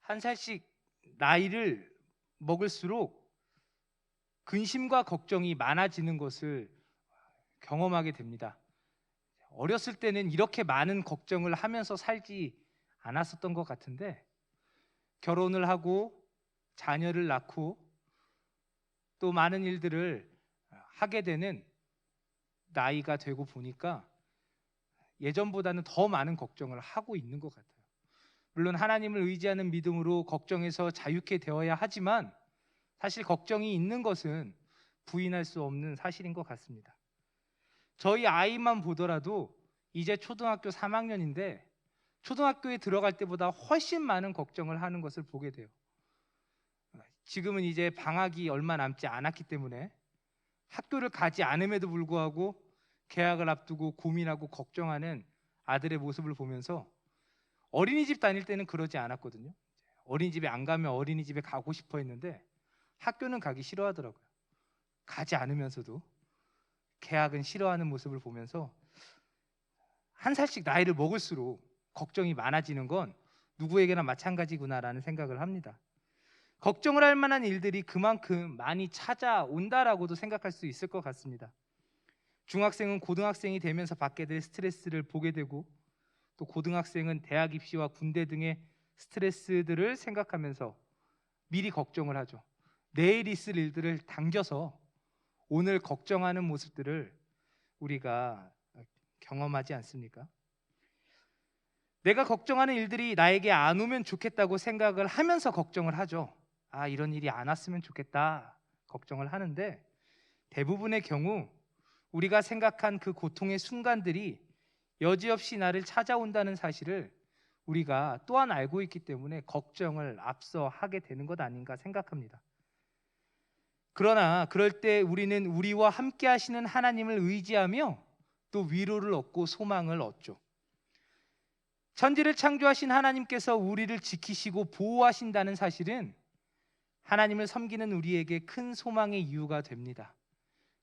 한 살씩 나이를 먹을수록 근심과 걱정이 많아지는 것을 경험하게 됩니다. 어렸을 때는 이렇게 많은 걱정을 하면서 살지 않았었던 것 같은데, 결혼을 하고 자녀를 낳고 또 많은 일들을 하게 되는 나이가 되고 보니까 예전보다는 더 많은 걱정을 하고 있는 것 같아요. 물론 하나님을 의지하는 믿음으로 걱정에서 자유케 되어야 하지만, 사실 걱정이 있는 것은 부인할 수 없는 사실인 것 같습니다. 저희 아이만 보더라도 이제 초등학교 3학년인데 초등학교에 들어갈 때보다 훨씬 많은 걱정을 하는 것을 보게 돼요. 지금은 이제 방학이 얼마 남지 않았기 때문에 학교를 가지 않음에도 불구하고 개학을 앞두고 고민하고 걱정하는 아들의 모습을 보면서, 어린이집 다닐 때는 그러지 않았거든요. 어린이집에 안 가면 어린이집에 가고 싶어 했는데 학교는 가기 싫어하더라고요. 가지 않으면서도 개학은 싫어하는 모습을 보면서 한 살씩 나이를 먹을수록 걱정이 많아지는 건 누구에게나 마찬가지구나라는 생각을 합니다. 걱정을 할 만한 일들이 그만큼 많이 찾아온다라고도 생각할 수 있을 것 같습니다. 중학생은 고등학생이 되면서 받게 될 스트레스를 보게 되고, 또 고등학생은 대학 입시와 군대 등의 스트레스들을 생각하면서 미리 걱정을 하죠. 내일 있을 일들을 당겨서 오늘 걱정하는 모습들을 우리가 경험하지 않습니까? 내가 걱정하는 일들이 나에게 안 오면 좋겠다고 생각을 하면서 걱정을 하죠. 이런 일이 안 왔으면 좋겠다 걱정을 하는데, 대부분의 경우 우리가 생각한 그 고통의 순간들이 여지없이 나를 찾아온다는 사실을 우리가 또한 알고 있기 때문에 걱정을 앞서 하게 되는 것 아닌가 생각합니다. 그러나 그럴 때 우리는 우리와 함께 하시는 하나님을 의지하며 또 위로를 얻고 소망을 얻죠. 천지를 창조하신 하나님께서 우리를 지키시고 보호하신다는 사실은 하나님을 섬기는 우리에게 큰 소망의 이유가 됩니다.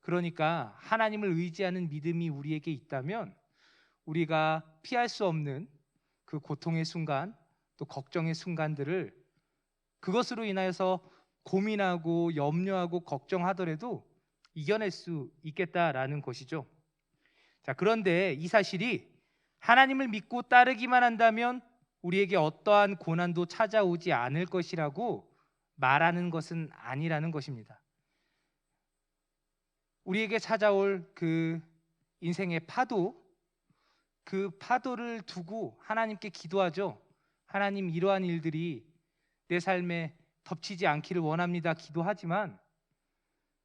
그러니까 하나님을 의지하는 믿음이 우리에게 있다면 우리가 피할 수 없는 그 고통의 순간, 또 걱정의 순간들을 그것으로 인하여서 고민하고 염려하고 걱정하더라도 이겨낼 수 있겠다라는 것이죠. 그런데 이 사실이 하나님을 믿고 따르기만 한다면 우리에게 어떠한 고난도 찾아오지 않을 것이라고 말하는 것은 아니라는 것입니다. 우리에게 찾아올 그 인생의 파도, 그 파도를 두고 하나님께 기도하죠. 하나님, 이러한 일들이 내 삶에 덮치지 않기를 원합니다 기도하지만,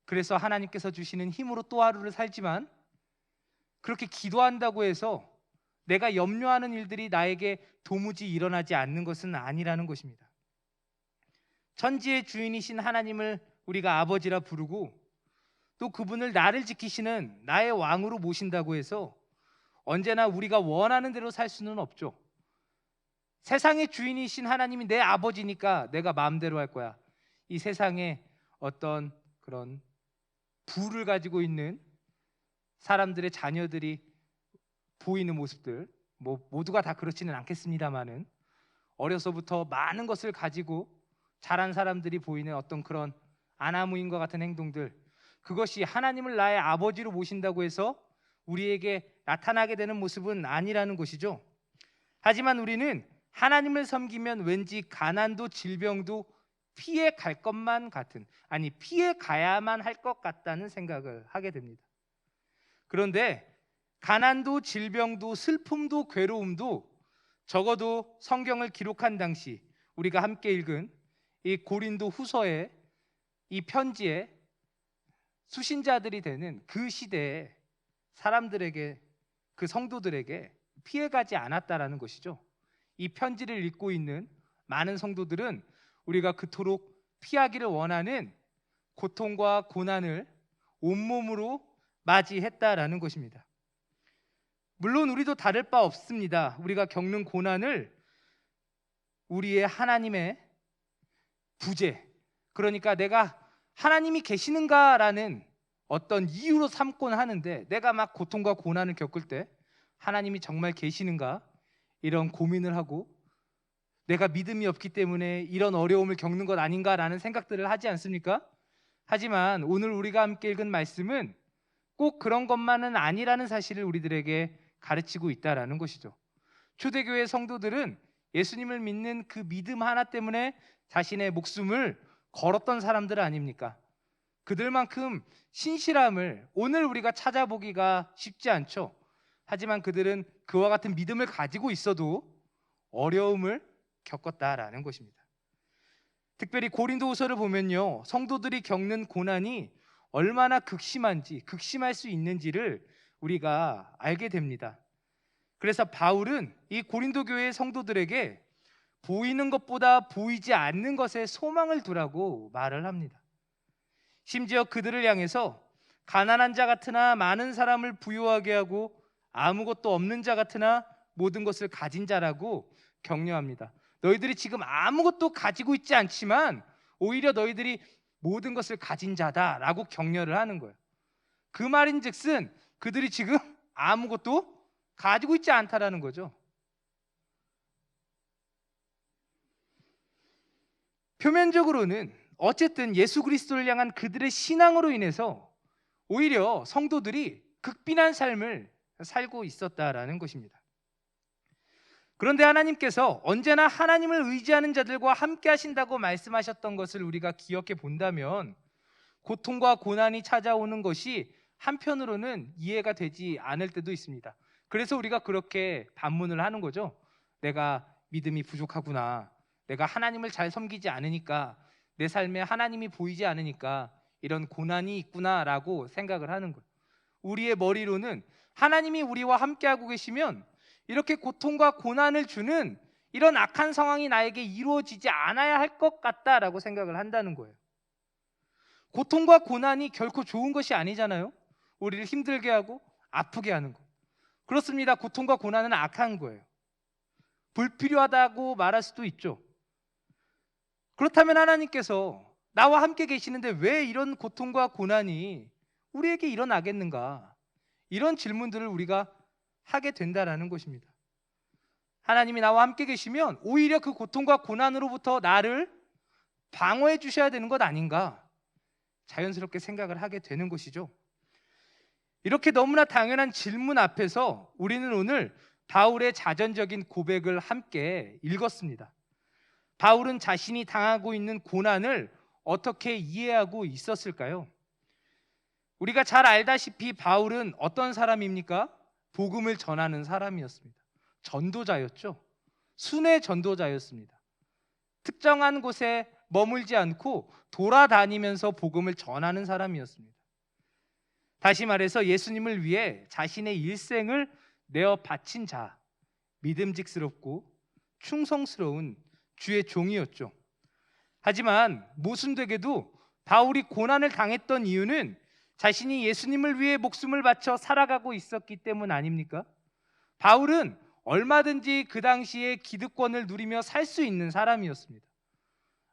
그래서 하나님께서 주시는 힘으로 또 하루를 살지만, 그렇게 기도한다고 해서 내가 염려하는 일들이 나에게 도무지 일어나지 않는 것은 아니라는 것입니다. 천지의 주인이신 하나님을 우리가 아버지라 부르고, 또 그분을 나를 지키시는 나의 왕으로 모신다고 해서 언제나 우리가 원하는 대로 살 수는 없죠. 세상의 주인이신 하나님이 내 아버지니까 내가 마음대로 할 거야. 이 세상에 어떤 그런 부를 가지고 있는 사람들의 자녀들이 보이는 모습들, 모두가 다 그렇지는 않겠습니다만은, 어려서부터 많은 것을 가지고 자란 사람들이 보이는 어떤 그런 아나무인과 같은 행동들, 그것이 하나님을 나의 아버지로 모신다고 해서 우리에게 나타나게 되는 모습은 아니라는 것이죠. 하지만 우리는 하나님을 섬기면 왠지 가난도 질병도 피해 갈 것만 같은, 피해 가야만 할 것 같다는 생각을 하게 됩니다. 그런데 가난도 질병도 슬픔도 괴로움도 적어도 성경을 기록한 당시 우리가 함께 읽은 이 고린도 후서의 이 편지에 수신자들이 되는 그 시대의 사람들에게, 그 성도들에게 피해가지 않았다라는 것이죠. 이 편지를 읽고 있는 많은 성도들은 우리가 그토록 피하기를 원하는 고통과 고난을 온몸으로 맞이했다라는 것입니다. 물론 우리도 다를 바 없습니다. 우리가 겪는 고난을 우리의 하나님의 부재, 그러니까 내가 하나님이 계시는가라는 어떤 이유로 삼곤 하는데, 내가 막 고통과 고난을 겪을 때 하나님이 정말 계시는가 이런 고민을 하고, 내가 믿음이 없기 때문에 이런 어려움을 겪는 것 아닌가라는 생각들을 하지 않습니까? 하지만 오늘 우리가 함께 읽은 말씀은 꼭 그런 것만은 아니라는 사실을 우리들에게 가르치고 있다라는 것이죠. 초대교회 성도들은 예수님을 믿는 그 믿음 하나 때문에 자신의 목숨을 걸었던 사람들 아닙니까? 그들만큼 신실함을 오늘 우리가 찾아보기가 쉽지 않죠. 하지만 그들은 그와 같은 믿음을 가지고 있어도 어려움을 겪었다라는 것입니다. 특별히 고린도후서를 보면요, 성도들이 겪는 고난이 얼마나 극심할 수 있는지를 우리가 알게 됩니다. 그래서 바울은 이 고린도 교회의 성도들에게 보이는 것보다 보이지 않는 것에 소망을 두라고 말을 합니다. 심지어 그들을 향해서 가난한 자 같으나 많은 사람을 부유하게 하고 아무것도 없는 자 같으나 모든 것을 가진 자라고 격려합니다. 너희들이 지금 아무것도 가지고 있지 않지만 오히려 너희들이 모든 것을 가진 자다라고 격려를 하는 거예요. 그 말인즉슨 그들이 지금 아무것도 가지고 있지 않다라는 거죠. 표면적으로는 어쨌든 예수 그리스도를 향한 그들의 신앙으로 인해서 오히려 성도들이 극빈한 삶을 살고 있었다라는 것입니다. 그런데 하나님께서 언제나 하나님을 의지하는 자들과 함께 하신다고 말씀하셨던 것을 우리가 기억해 본다면 고통과 고난이 찾아오는 것이 한편으로는 이해가 되지 않을 때도 있습니다. 그래서 우리가 그렇게 반문을 하는 거죠. 내가 믿음이 부족하구나. 내가 하나님을 잘 섬기지 않으니까, 내 삶에 하나님이 보이지 않으니까 이런 고난이 있구나라고 생각을 하는 거예요. 우리의 머리로는 하나님이 우리와 함께하고 계시면 이렇게 고통과 고난을 주는 이런 악한 상황이 나에게 이루어지지 않아야 할 것 같다라고 생각을 한다는 거예요. 고통과 고난이 결코 좋은 것이 아니잖아요. 우리를 힘들게 하고 아프게 하는 거. 그렇습니다. 고통과 고난은 악한 거예요. 불필요하다고 말할 수도 있죠. 그렇다면 하나님께서 나와 함께 계시는데 왜 이런 고통과 고난이 우리에게 일어나겠는가? 이런 질문들을 우리가 하게 된다라는 것입니다. 하나님이 나와 함께 계시면 오히려 그 고통과 고난으로부터 나를 방어해 주셔야 되는 것 아닌가? 자연스럽게 생각을 하게 되는 것이죠. 이렇게 너무나 당연한 질문 앞에서 우리는 오늘 바울의 자전적인 고백을 함께 읽었습니다. 바울은 자신이 당하고 있는 고난을 어떻게 이해하고 있었을까요? 우리가 잘 알다시피 바울은 어떤 사람입니까? 복음을 전하는 사람이었습니다. 전도자였죠. 순회 전도자였습니다. 특정한 곳에 머물지 않고 돌아다니면서 복음을 전하는 사람이었습니다. 다시 말해서 예수님을 위해 자신의 일생을 내어 바친 자, 믿음직스럽고 충성스러운 주의 종이었죠. 하지만 모순되게도 바울이 고난을 당했던 이유는 자신이 예수님을 위해 목숨을 바쳐 살아가고 있었기 때문 아닙니까? 바울은 얼마든지 그 당시에 기득권을 누리며 살 수 있는 사람이었습니다.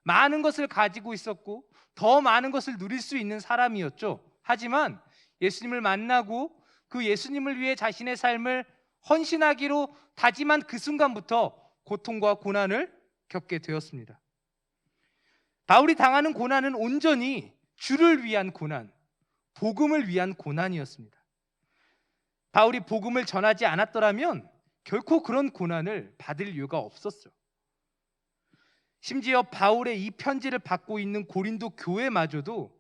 많은 것을 가지고 있었고 더 많은 것을 누릴 수 있는 사람이었죠. 하지만 예수님을 만나고 그 예수님을 위해 자신의 삶을 헌신하기로 다짐한 그 순간부터 고통과 고난을 겪게 되었습니다. 바울이 당하는 고난은 온전히 주를 위한 고난, 복음을 위한 고난이었습니다. 바울이 복음을 전하지 않았더라면 결코 그런 고난을 받을 이유가 없었어요. 심지어 바울의 이 편지를 받고 있는 고린도 교회마저도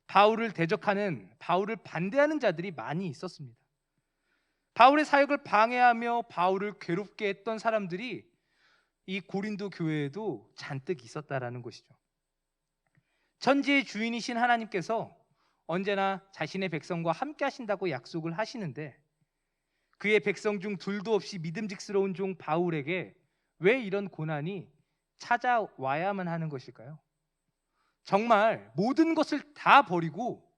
바울을 대적하는, 바울을 반대하는 자들이 많이 있었습니다. 바울의 사역을 방해하며 바울을 괴롭게 했던 사람들이 이 고린도 교회에도 잔뜩 있었다라는 것이죠. 천지의 주인이신 하나님께서 언제나 자신의 백성과 함께 하신다고 약속을 하시는데 그의 백성 중 둘도 없이 믿음직스러운 종 바울에게 왜 이런 고난이 찾아와야만 하는 것일까요? 정말 모든 것을 다 버리고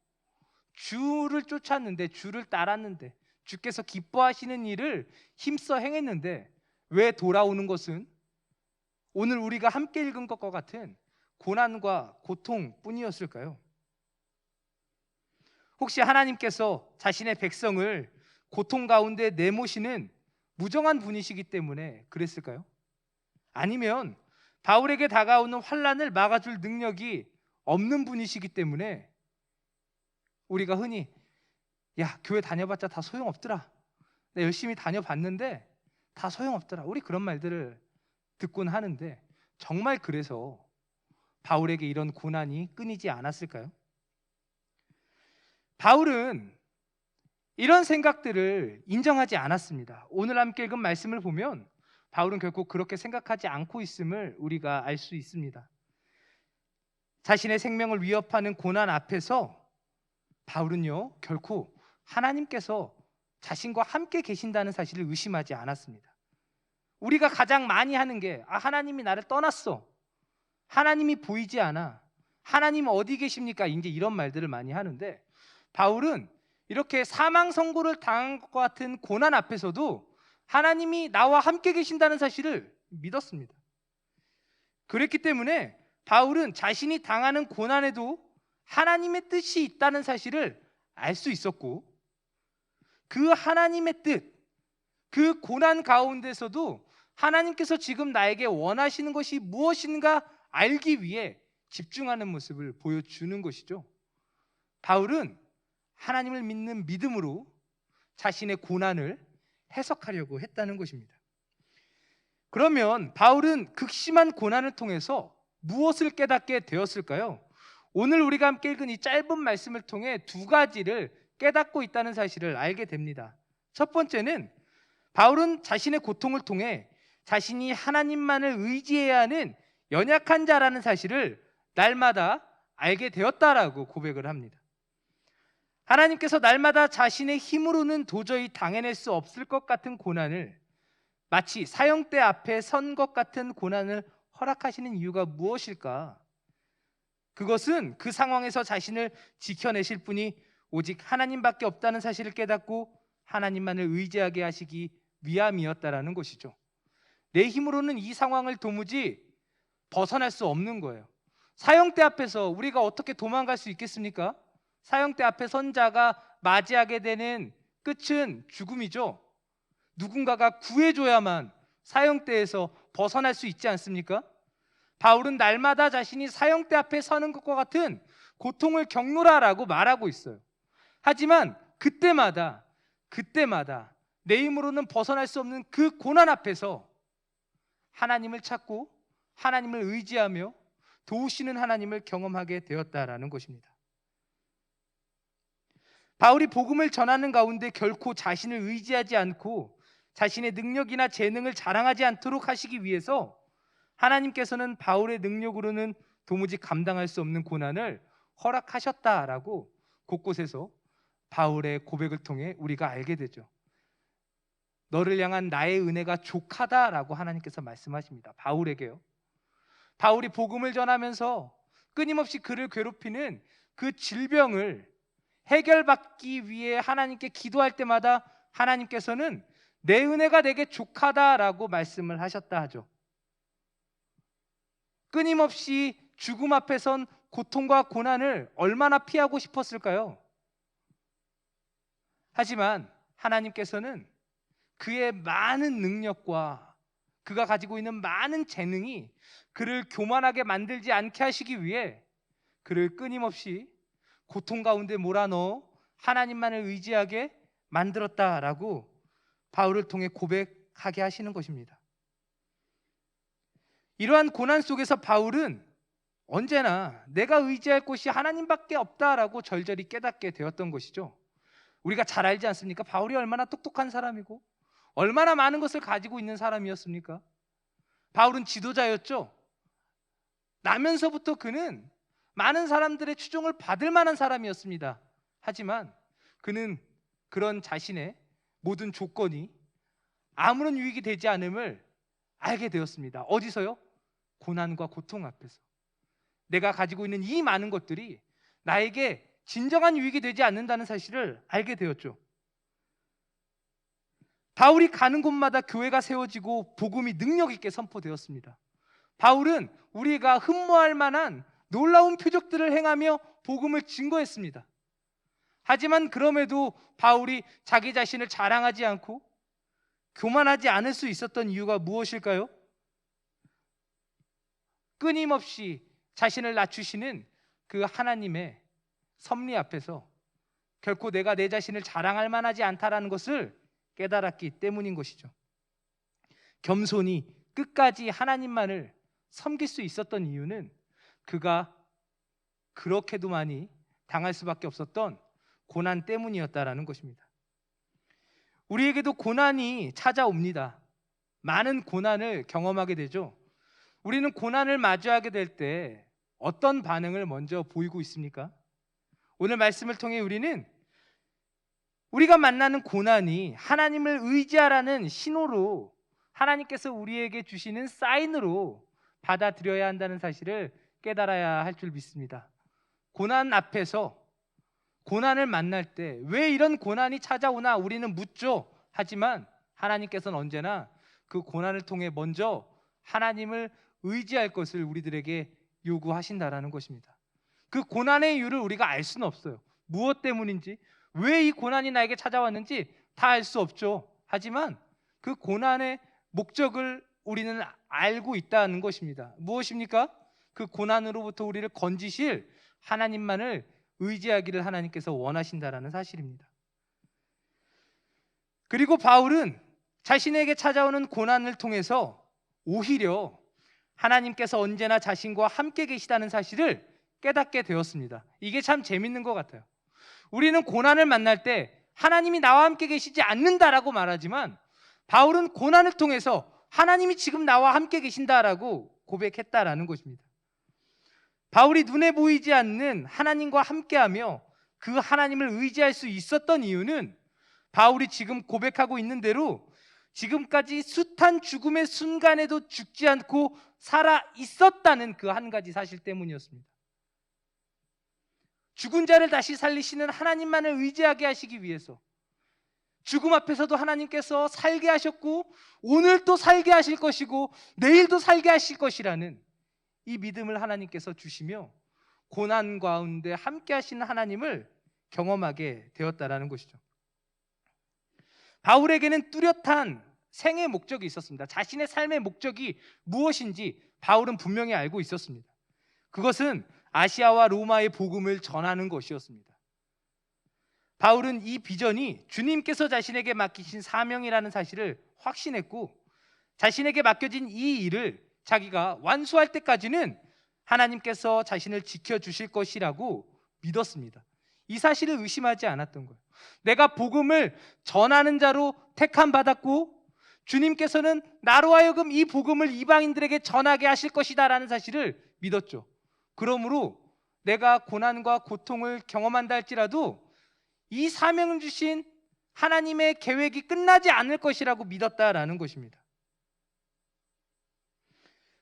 주를 쫓았는데, 주를 따랐는데, 주께서 기뻐하시는 일을 힘써 행했는데 왜 돌아오는 것은 오늘 우리가 함께 읽은 것과 같은 고난과 고통뿐이었을까요? 혹시 하나님께서 자신의 백성을 고통 가운데 내모시는 무정한 분이시기 때문에 그랬을까요? 아니면 바울에게 다가오는 환난을 막아줄 능력이 없는 분이시기 때문에 우리가 흔히 야, 교회 다녀봤자 다 소용없더라. 내가 열심히 다녀봤는데 다 소용없더라. 우리 그런 말들을 듣곤 하는데 정말 그래서 바울에게 이런 고난이 끊이지 않았을까요? 바울은 이런 생각들을 인정하지 않았습니다. 오늘 함께 읽은 말씀을 보면 바울은 결국 그렇게 생각하지 않고 있음을 우리가 알 수 있습니다. 자신의 생명을 위협하는 고난 앞에서 바울은요 결코 하나님께서 자신과 함께 계신다는 사실을 의심하지 않았습니다. 우리가 가장 많이 하는 게 하나님이 나를 떠났어, 하나님이 보이지 않아, 하나님 어디 계십니까? 이제 이런 말들을 많이 하는데 바울은 이렇게 사망 선고를 당한 것 같은 고난 앞에서도 하나님이 나와 함께 계신다는 사실을 믿었습니다. 그랬기 때문에 바울은 자신이 당하는 고난에도 하나님의 뜻이 있다는 사실을 알 수 있었고 그 하나님의 뜻, 그 고난 가운데서도 하나님께서 지금 나에게 원하시는 것이 무엇인가 알기 위해 집중하는 모습을 보여주는 것이죠. 바울은 하나님을 믿는 믿음으로 자신의 고난을 해석하려고 했다는 것입니다. 그러면 바울은 극심한 고난을 통해서 무엇을 깨닫게 되었을까요? 오늘 우리가 함께 읽은 이 짧은 말씀을 통해 두 가지를 깨닫고 있다는 사실을 알게 됩니다. 첫 번째는 바울은 자신의 고통을 통해 자신이 하나님만을 의지해야 하는 연약한 자라는 사실을 날마다 알게 되었다라고 고백을 합니다. 하나님께서 날마다 자신의 힘으로는 도저히 당해낼 수 없을 것 같은 고난을, 마치 사형대 앞에 선 것 같은 고난을 허락하시는 이유가 무엇일까? 그것은 그 상황에서 자신을 지켜내실 분이 오직 하나님밖에 없다는 사실을 깨닫고 하나님만을 의지하게 하시기 위함이었다라는 것이죠. 내 힘으로는 이 상황을 도무지 벗어날 수 없는 거예요. 사형대 앞에서 우리가 어떻게 도망갈 수 있겠습니까? 사형대 앞에 선 자가 맞이하게 되는 끝은 죽음이죠. 누군가가 구해줘야만 사형대에서 벗어날 수 있지 않습니까? 바울은 날마다 자신이 사형대 앞에 서는 것과 같은 고통을 겪노라라고 말하고 있어요. 하지만 그때마다 내 힘으로는 벗어날 수 없는 그 고난 앞에서 하나님을 찾고 하나님을 의지하며 도우시는 하나님을 경험하게 되었다라는 것입니다. 바울이 복음을 전하는 가운데 결코 자신을 의지하지 않고 자신의 능력이나 재능을 자랑하지 않도록 하시기 위해서 하나님께서는 바울의 능력으로는 도무지 감당할 수 없는 고난을 허락하셨다라고 곳곳에서 바울의 고백을 통해 우리가 알게 되죠. 너를 향한 나의 은혜가 족하다라고 하나님께서 말씀하십니다. 바울에게요. 바울이 복음을 전하면서 끊임없이 그를 괴롭히는 그 질병을 해결받기 위해 하나님께 기도할 때마다 하나님께서는 내 은혜가 내게 족하다라고 말씀을 하셨다 하죠. 끊임없이 죽음 앞에 선 고통과 고난을 얼마나 피하고 싶었을까요? 하지만 하나님께서는 그의 많은 능력과 그가 가지고 있는 많은 재능이 그를 교만하게 만들지 않게 하시기 위해 그를 끊임없이 고통 가운데 몰아넣어 하나님만을 의지하게 만들었다라고 바울을 통해 고백하게 하시는 것입니다. 이러한 고난 속에서 바울은 언제나 내가 의지할 곳이 하나님밖에 없다라고 절절히 깨닫게 되었던 것이죠. 우리가 잘 알지 않습니까? 바울이 얼마나 똑똑한 사람이고 얼마나 많은 것을 가지고 있는 사람이었습니까? 바울은 지도자였죠. 나면서부터 그는 많은 사람들의 추종을 받을 만한 사람이었습니다. 하지만 그는 그런 자신의 모든 조건이 아무런 유익이 되지 않음을 알게 되었습니다. 어디서요? 고난과 고통 앞에서. 내가 가지고 있는 이 많은 것들이 나에게 진정한 유익이 되지 않는다는 사실을 알게 되었죠. 바울이 가는 곳마다 교회가 세워지고 복음이 능력 있게 선포되었습니다. 바울은 우리가 흠모할 만한 놀라운 표적들을 행하며 복음을 증거했습니다. 하지만 그럼에도 바울이 자기 자신을 자랑하지 않고 교만하지 않을 수 있었던 이유가 무엇일까요? 끊임없이 자신을 낮추시는 그 하나님의 섭리 앞에서 결코 내가 내 자신을 자랑할 만하지 않다라는 것을 깨달았기 때문인 것이죠. 겸손히 끝까지 하나님만을 섬길 수 있었던 이유는 그가 그렇게도 많이 당할 수밖에 없었던 고난 때문이었다라는 것입니다. 우리에게도 고난이 찾아옵니다. 많은 고난을 경험하게 되죠. 우리는 고난을 마주하게 될 때 어떤 반응을 먼저 보이고 있습니까? 오늘 말씀을 통해 우리는 우리가 만나는 고난이 하나님을 의지하라는 신호로, 하나님께서 우리에게 주시는 사인으로 받아들여야 한다는 사실을 깨달아야 할 줄 믿습니다. 고난 앞에서, 고난을 만날 때 왜 이런 고난이 찾아오나 우리는 묻죠. 하지만 하나님께서는 언제나 그 고난을 통해 먼저 하나님을 의지할 것을 우리들에게 요구하신다라는 것입니다. 그 고난의 이유를 우리가 알 수는 없어요. 무엇 때문인지, 왜 이 고난이 나에게 찾아왔는지 다 알 수 없죠. 하지만 그 고난의 목적을 우리는 알고 있다는 것입니다. 무엇입니까? 그 고난으로부터 우리를 건지실 하나님만을 의지하기를 하나님께서 원하신다라는 사실입니다. 그리고 바울은 자신에게 찾아오는 고난을 통해서 오히려 하나님께서 언제나 자신과 함께 계시다는 사실을 깨닫게 되었습니다. 이게 참 재밌는 것 같아요. 우리는 고난을 만날 때 하나님이 나와 함께 계시지 않는다라고 말하지만 바울은 고난을 통해서 하나님이 지금 나와 함께 계신다라고 고백했다라는 것입니다. 바울이 눈에 보이지 않는 하나님과 함께하며 그 하나님을 의지할 수 있었던 이유는 바울이 지금 고백하고 있는 대로 지금까지 숱한 죽음의 순간에도 죽지 않고 살아 있었다는 그 한 가지 사실 때문이었습니다. 죽은 자를 다시 살리시는 하나님만을 의지하게 하시기 위해서, 죽음 앞에서도 하나님께서 살게 하셨고 오늘 또 살게 하실 것이고 내일도 살게 하실 것이라는 이 믿음을 하나님께서 주시며 고난 가운데 함께 하시는 하나님을 경험하게 되었다라는 것이죠. 바울에게는 뚜렷한 생의 목적이 있었습니다. 자신의 삶의 목적이 무엇인지 바울은 분명히 알고 있었습니다. 그것은 아시아와 로마의 복음을 전하는 것이었습니다. 바울은 이 비전이 주님께서 자신에게 맡기신 사명이라는 사실을 확신했고, 자신에게 맡겨진 이 일을 자기가 완수할 때까지는 하나님께서 자신을 지켜주실 것이라고 믿었습니다. 이 사실을 의심하지 않았던 거예요. 내가 복음을 전하는 자로 택함 받았고 주님께서는 나로 하여금 이 복음을 이방인들에게 전하게 하실 것이다라는 사실을 믿었죠. 그러므로 내가 고난과 고통을 경험한다 할지라도 이 사명을 주신 하나님의 계획이 끝나지 않을 것이라고 믿었다라는 것입니다.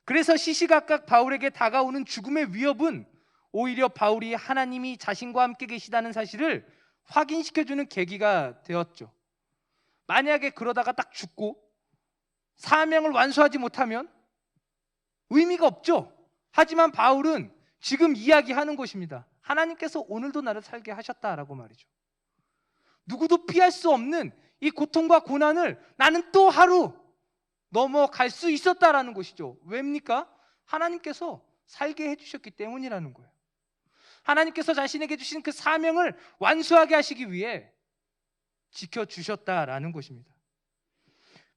그래서 시시각각 바울에게 다가오는 죽음의 위협은 오히려 바울이 하나님이 자신과 함께 계시다는 사실을 확인시켜주는 계기가 되었죠. 만약에 그러다가 딱 죽고 사명을 완수하지 못하면 의미가 없죠. 하지만 바울은 지금 이야기하는 것입니다. 하나님께서 오늘도 나를 살게 하셨다라고 말이죠. 누구도 피할 수 없는 이 고통과 고난을 나는 또 하루 넘어갈 수 있었다라는 것이죠. 왜입니까? 하나님께서 살게 해주셨기 때문이라는 거예요. 하나님께서 자신에게 주신 그 사명을 완수하게 하시기 위해 지켜주셨다라는 것입니다.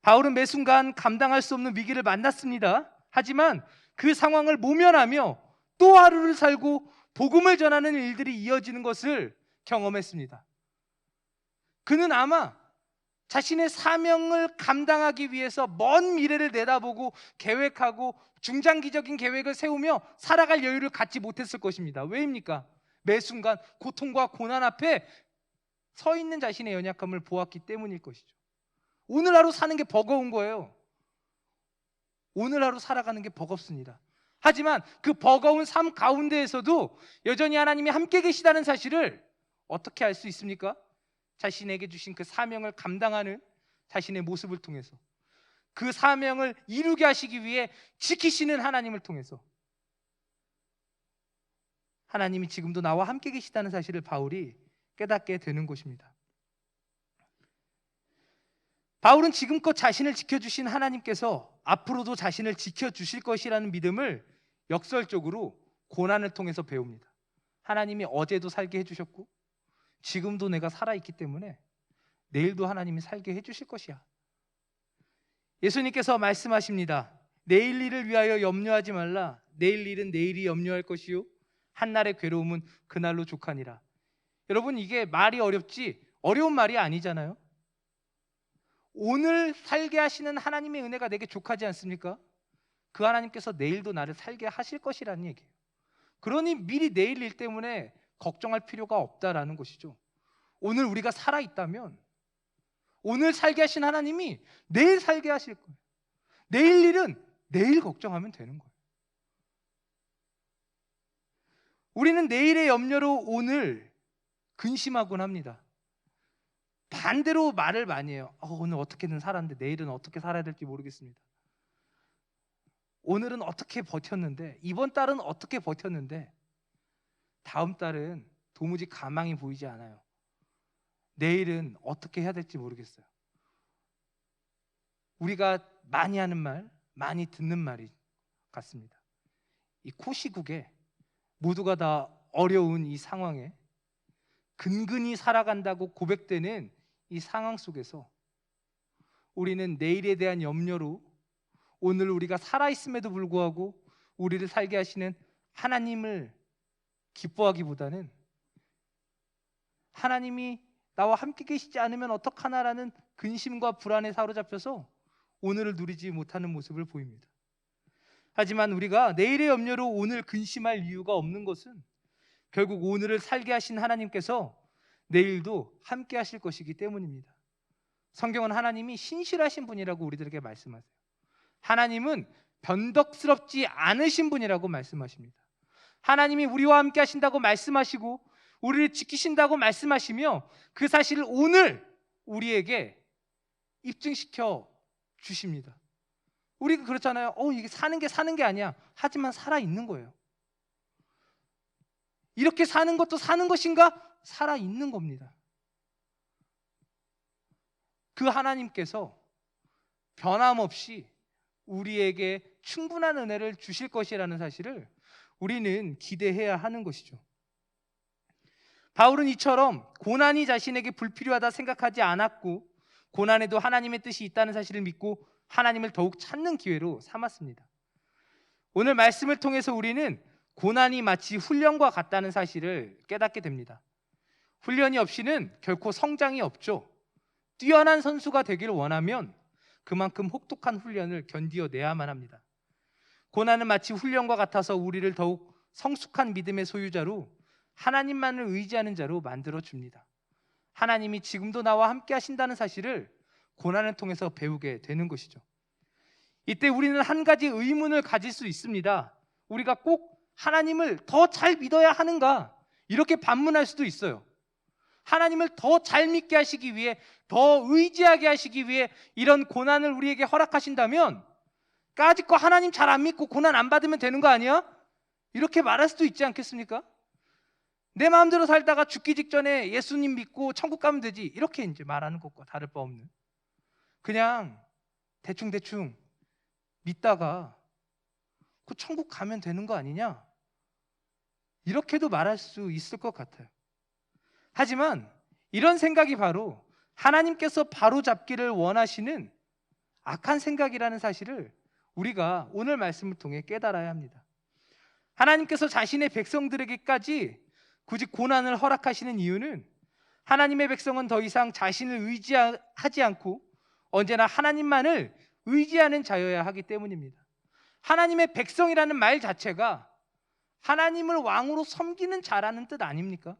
바울은 매 순간 감당할 수 없는 위기를 만났습니다. 하지만 그 상황을 모면하며 또 하루를 살고 복음을 전하는 일들이 이어지는 것을 경험했습니다. 그는 아마 자신의 사명을 감당하기 위해서 먼 미래를 내다보고 계획하고 중장기적인 계획을 세우며 살아갈 여유를 갖지 못했을 것입니다. 왜입니까? 매 순간 고통과 고난 앞에 서 있는 자신의 연약함을 보았기 때문일 것이죠. 오늘 하루 사는 게 버거운 거예요. 오늘 하루 살아가는 게 버겁습니다. 하지만 그 버거운 삶 가운데에서도 여전히 하나님이 함께 계시다는 사실을 어떻게 알 수 있습니까? 자신에게 주신 그 사명을 감당하는 자신의 모습을 통해서, 그 사명을 이루게 하시기 위해 지키시는 하나님을 통해서 하나님이 지금도 나와 함께 계시다는 사실을 바울이 깨닫게 되는 것입니다. 바울은 지금껏 자신을 지켜주신 하나님께서 앞으로도 자신을 지켜주실 것이라는 믿음을 역설적으로 고난을 통해서 배웁니다. 하나님이 어제도 살게 해주셨고 지금도 내가 살아있기 때문에 내일도 하나님이 살게 해주실 것이야. 예수님께서 말씀하십니다. 내일 일을 위하여 염려하지 말라. 내일 일은 내일이 염려할 것이요 한날의 괴로움은 그날로 족하니라. 여러분, 이게 말이 어렵지 어려운 말이 아니잖아요. 오늘 살게 하시는 하나님의 은혜가 내게 족하지 않습니까? 그 하나님께서 내일도 나를 살게 하실 것이라는 얘기예요. 그러니 미리 내일 일 때문에 걱정할 필요가 없다라는 것이죠. 오늘 우리가 살아있다면 오늘 살게 하신 하나님이 내일 살게 하실 거예요. 내일 일은 내일 걱정하면 되는 거예요. 우리는 내일의 염려로 오늘 근심하곤 합니다. 반대로 말을 많이 해요. 오늘 어떻게든 살았는데 내일은 어떻게 살아야 될지 모르겠습니다. 오늘은 어떻게 버텼는데, 이번 달은 어떻게 버텼는데 다음 달은 도무지 가망이 보이지 않아요. 내일은 어떻게 해야 될지 모르겠어요. 우리가 많이 하는 말, 많이 듣는 말이 같습니다. 이 코시국에 모두가 다 어려운 이 상황에 근근히 살아간다고 고백되는 이 상황 속에서 우리는 내일에 대한 염려로 오늘 우리가 살아있음에도 불구하고 우리를 살게 하시는 하나님을 기뻐하기보다는 하나님이 나와 함께 계시지 않으면 어떡하나라는 근심과 불안에 사로잡혀서 오늘을 누리지 못하는 모습을 보입니다. 하지만 우리가 내일의 염려로 오늘 근심할 이유가 없는 것은 결국 오늘을 살게 하신 하나님께서 내일도 함께 하실 것이기 때문입니다. 성경은 하나님이 신실하신 분이라고 우리들에게 말씀하세요. 하나님은 변덕스럽지 않으신 분이라고 말씀하십니다. 하나님이 우리와 함께 하신다고 말씀하시고 우리를 지키신다고 말씀하시며 그 사실을 오늘 우리에게 입증시켜 주십니다. 우리가 그렇잖아요. 이게 사는 게 아니야. 하지만 살아있는 거예요. 이렇게 사는 것도 사는 것인가? 살아있는 겁니다. 그 하나님께서 변함없이 우리에게 충분한 은혜를 주실 것이라는 사실을 우리는 기대해야 하는 것이죠. 바울은 이처럼 고난이 자신에게 불필요하다 생각하지 않았고 고난에도 하나님의 뜻이 있다는 사실을 믿고 하나님을 더욱 찾는 기회로 삼았습니다. 오늘 말씀을 통해서 우리는 고난이 마치 훈련과 같다는 사실을 깨닫게 됩니다. 훈련이 없이는 결코 성장이 없죠. 뛰어난 선수가 되기를 원하면 그만큼 혹독한 훈련을 견디어내야만 합니다. 고난은 마치 훈련과 같아서 우리를 더욱 성숙한 믿음의 소유자로 하나님만을 의지하는 자로 만들어줍니다. 하나님이 지금도 나와 함께 하신다는 사실을 고난을 통해서 배우게 되는 것이죠. 이때 우리는 한 가지 의문을 가질 수 있습니다. 우리가 꼭 하나님을 더 잘 믿어야 하는가? 이렇게 반문할 수도 있어요. 하나님을 더 잘 믿게 하시기 위해, 더 의지하게 하시기 위해 이런 고난을 우리에게 허락하신다면 까짓 거 하나님 잘 안 믿고 고난 안 받으면 되는 거 아니야? 이렇게 말할 수도 있지 않겠습니까? 내 마음대로 살다가 죽기 직전에 예수님 믿고 천국 가면 되지, 이렇게 이제 말하는 것과 다를 바 없는, 그냥 대충 믿다가 그 천국 가면 되는 거 아니냐, 이렇게도 말할 수 있을 것 같아요. 하지만 이런 생각이 바로 하나님께서 바로잡기를 원하시는 악한 생각이라는 사실을 우리가 오늘 말씀을 통해 깨달아야 합니다. 하나님께서 자신의 백성들에게까지 굳이 고난을 허락하시는 이유는 하나님의 백성은 더 이상 자신을 의지하지 않고 언제나 하나님만을 의지하는 자여야 하기 때문입니다. 하나님의 백성이라는 말 자체가 하나님을 왕으로 섬기는 자라는 뜻 아닙니까?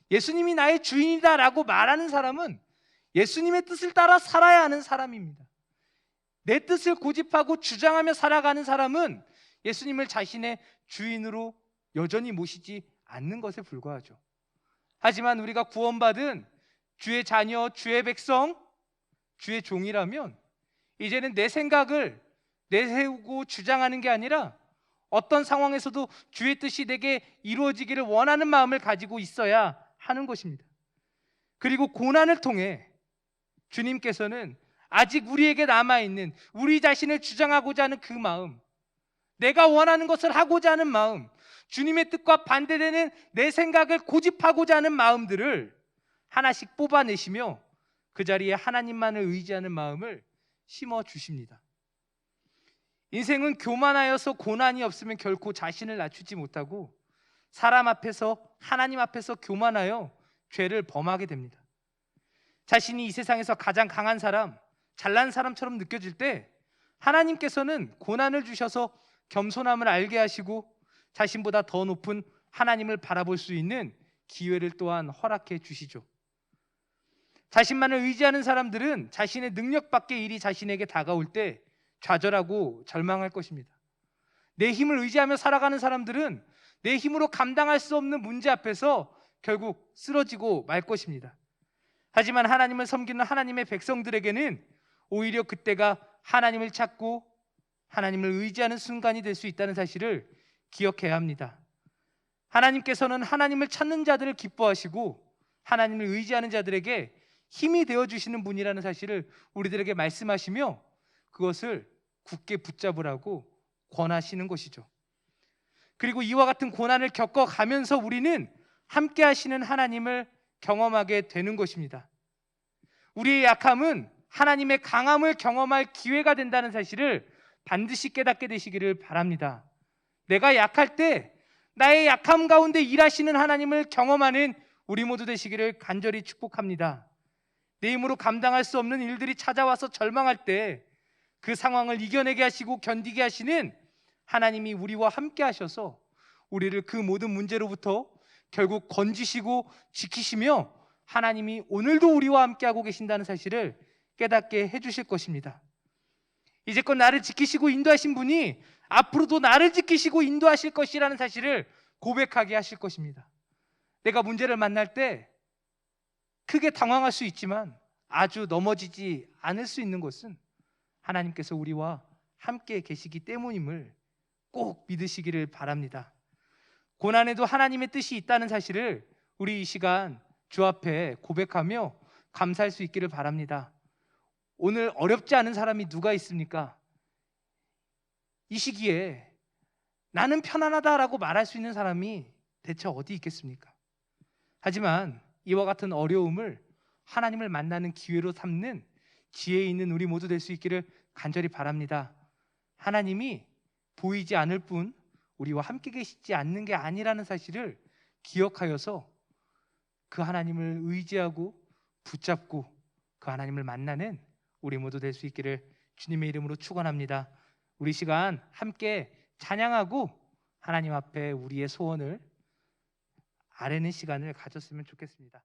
예수님이 나의 주인이다라고 말하는 사람은 예수님의 뜻을 따라 살아야 하는 사람입니다. 내 뜻을 고집하고 주장하며 살아가는 사람은 예수님을 자신의 주인으로 여전히 모시지 않는 것에 불과하죠. 하지만 우리가 구원받은 주의 자녀, 주의 백성, 주의 종이라면 이제는 내 생각을 내세우고 주장하는 게 아니라 어떤 상황에서도 주의 뜻이 내게 이루어지기를 원하는 마음을 가지고 있어야 하는 것입니다. 그리고 고난을 통해 주님께서는 아직 우리에게 남아있는 우리 자신을 주장하고자 하는 그 마음, 내가 원하는 것을 하고자 하는 마음, 주님의 뜻과 반대되는 내 생각을 고집하고자 하는 마음들을 하나씩 뽑아내시며 그 자리에 하나님만을 의지하는 마음을 심어 주십니다. 인생은 교만하여서 고난이 없으면 결코 자신을 낮추지 못하고 사람 앞에서, 하나님 앞에서 교만하여 죄를 범하게 됩니다. 자신이 이 세상에서 가장 강한 사람, 잘난 사람처럼 느껴질 때 하나님께서는 고난을 주셔서 겸손함을 알게 하시고 자신보다 더 높은 하나님을 바라볼 수 있는 기회를 또한 허락해 주시죠. 자신만을 의지하는 사람들은 자신의 능력 밖의 일이 자신에게 다가올 때 좌절하고 절망할 것입니다. 내 힘을 의지하며 살아가는 사람들은 내 힘으로 감당할 수 없는 문제 앞에서 결국 쓰러지고 말 것입니다. 하지만 하나님을 섬기는 하나님의 백성들에게는 오히려 그때가 하나님을 찾고 하나님을 의지하는 순간이 될 수 있다는 사실을 기억해야 합니다. 하나님께서는 하나님을 찾는 자들을 기뻐하시고 하나님을 의지하는 자들에게 힘이 되어주시는 분이라는 사실을 우리들에게 말씀하시며 그것을 굳게 붙잡으라고 권하시는 것이죠. 그리고 이와 같은 고난을 겪어가면서 우리는 함께 하시는 하나님을 경험하게 되는 것입니다. 우리의 약함은 하나님의 강함을 경험할 기회가 된다는 사실을 반드시 깨닫게 되시기를 바랍니다. 내가 약할 때 나의 약함 가운데 일하시는 하나님을 경험하는 우리 모두 되시기를 간절히 축복합니다. 내 힘으로 감당할 수 없는 일들이 찾아와서 절망할 때 그 상황을 이겨내게 하시고 견디게 하시는 하나님이 우리와 함께 하셔서 우리를 그 모든 문제로부터 결국 건지시고 지키시며 하나님이 오늘도 우리와 함께하고 계신다는 사실을 깨닫게 해주실 것입니다. 이제껏 나를 지키시고 인도하신 분이 앞으로도 나를 지키시고 인도하실 것이라는 사실을 고백하게 하실 것입니다. 내가 문제를 만날 때 크게 당황할 수 있지만 아주 넘어지지 않을 수 있는 것은 하나님께서 우리와 함께 계시기 때문임을 꼭 믿으시기를 바랍니다. 고난에도 하나님의 뜻이 있다는 사실을 우리 이 시간 주 앞에 고백하며 감사할 수 있기를 바랍니다. 오늘 어렵지 않은 사람이 누가 있습니까? 이 시기에 나는 편안하다라고 말할 수 있는 사람이 대체 어디 있겠습니까? 하지만 이와 같은 어려움을 하나님을 만나는 기회로 삼는 지혜 있는 우리 모두 될 수 있기를 간절히 바랍니다. 하나님이 보이지 않을 뿐 우리와 함께 계시지 않는 게 아니라는 사실을 기억하여서 그 하나님을 의지하고 붙잡고 그 하나님을 만나는 우리 모두 될 수 있기를 주님의 이름으로 축원합니다. 우리 시간 함께 찬양하고 하나님 앞에 우리의 소원을 아뢰는 시간을 가졌으면 좋겠습니다.